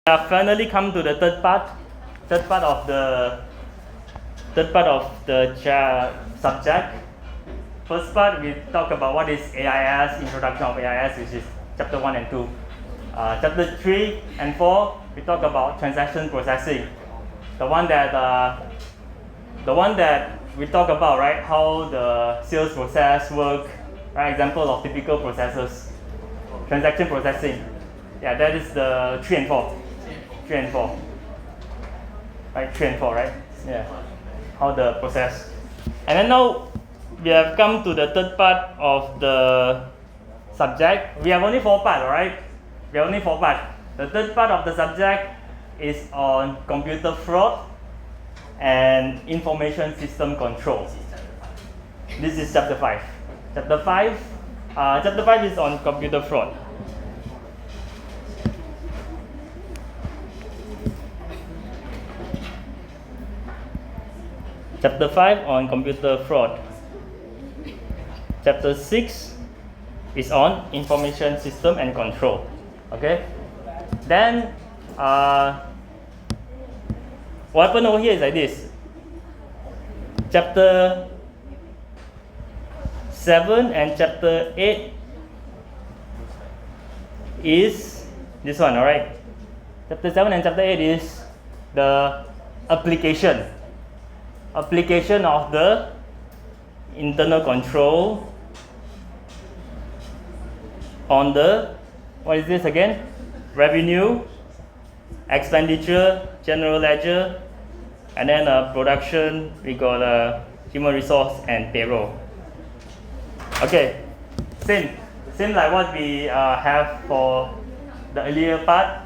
have finally come to the third part of the subject. First part, we talk about what is AIS, introduction of AIS, which is chapter 1 and 2. Chapter 3 and 4, we talk about transaction processing. The one that we talk about, right? How the sales process work, right? Example of typical processes. Transaction processing. Yeah, that is the 3 and 4. 3 and 4. Right, 3 and 4, right? Yeah. How the process. And then now we have come to the third part of the subject. We have only 4 parts, alright? We have only 4 parts. The third part of the subject is on computer fraud and information system control. This is chapter 5. Chapter 5 is on computer fraud. Chapter 5 on computer fraud. Chapter 6 is on information system and control. Okay? Then, what happened over here is like this. Chapter 7 and chapter 8 is this one, alright? Chapter 7 and chapter 8 is the application of the internal control on the, what is this again? Revenue, expenditure, general ledger, and then production, we got human resource and payroll. Okay, same like what we have for the earlier part.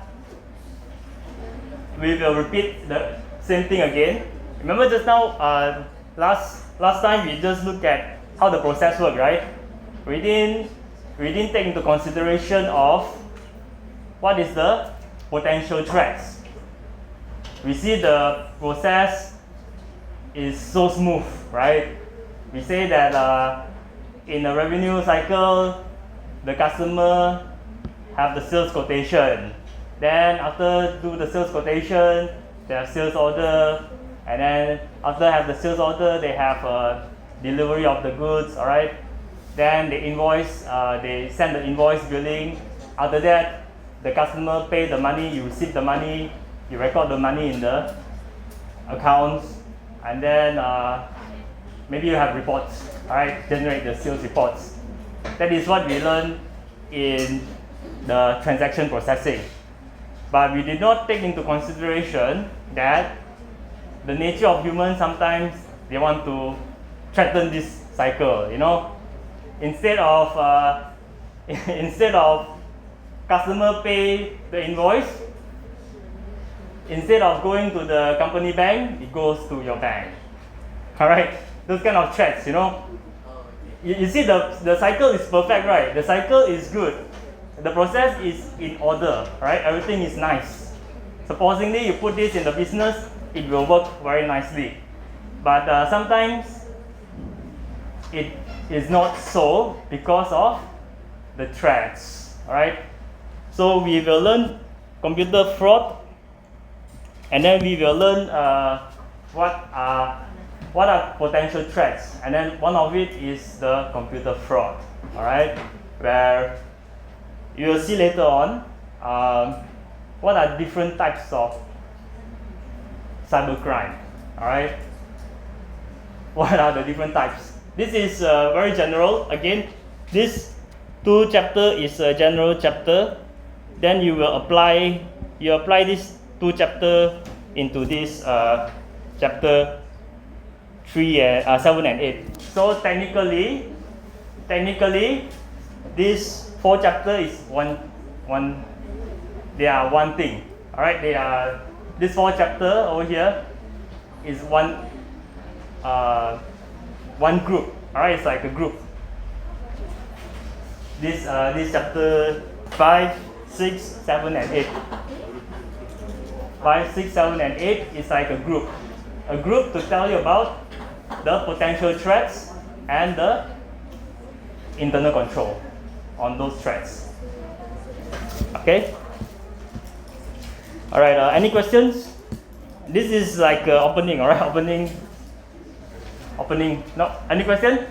We will repeat the same thing again. Remember just now, last time we just looked at how the process worked, right? We didn't take into consideration of what is the potential threats. We see the process is so smooth, right? We say that in a revenue cycle, the customer have the sales quotation. Then after do the sales quotation, they have sales order. And then after have the sales order, they have delivery of the goods, alright? Then the invoice, they send the invoice billing. After that, the customer pay the money, you receive the money, you record the money in the accounts, and then maybe you have reports, alright? Generate the sales reports. That is what we learned in the transaction processing. But we did not take into consideration that the nature of humans, sometimes they want to threaten this cycle, you know. Instead of customer pay the invoice, instead of going to the company bank, it goes to your bank. Alright, those kind of threats, you know. You see the cycle is perfect, right? The cycle is good. The process is in order, right? Everything is nice. Supposingly you put this in the business, it will work very nicely. But sometimes it is not so because of the threats, alright? So we will learn computer fraud, and then we will learn what are potential threats, and then one of it is the computer fraud, alright? Where you will see later on what are different types of cybercrime, alright? What are the different types? This is very general. Again, this 2 chapter is a general chapter. Then you will apply this 2 chapter into this chapter 7 and 8. So technically, this 4 chapter is one. They are one thing. Alright, they are. This 4 chapter over here is one group. Alright, it's like a group. This chapter 5, 6, 7, and 8. 5, 6, 7, and 8 is like a group. A group to tell you about the potential threats and the internal control on those threats. Okay? All right. Any questions? This is like opening. All right. Opening. No. Any question?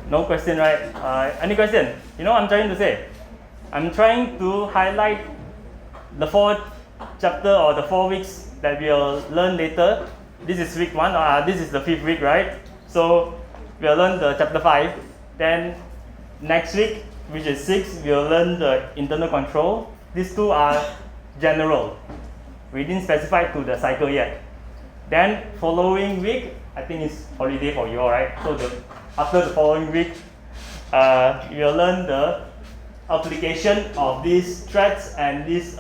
No question, right? Any question? You know what I'm trying to say? I'm trying to highlight the 4th chapter or the 4 weeks that we'll learn later. This is week 1. This is the 5th week, right? So we'll learn the chapter 5. Then next week, which is 6, we'll learn the internal control. These two are general. We didn't specify to the cycle yet. Then following week, I think it's holiday for you all, right? So after the following week, you'll learn the application of these threads and this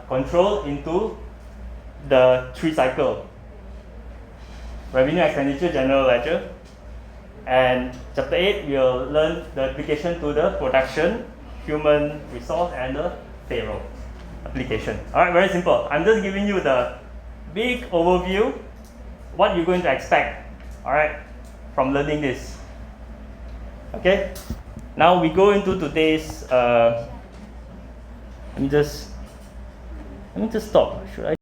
control into the 3 cycle. Revenue, expenditure, general ledger. And chapter 8, we'll learn the application to the production, human resource, and the payroll application. All right, very simple. I'm just giving you the big overview, what you're going to expect, all right, from learning this. Okay, now we go into today's. Let me just stop. Should I?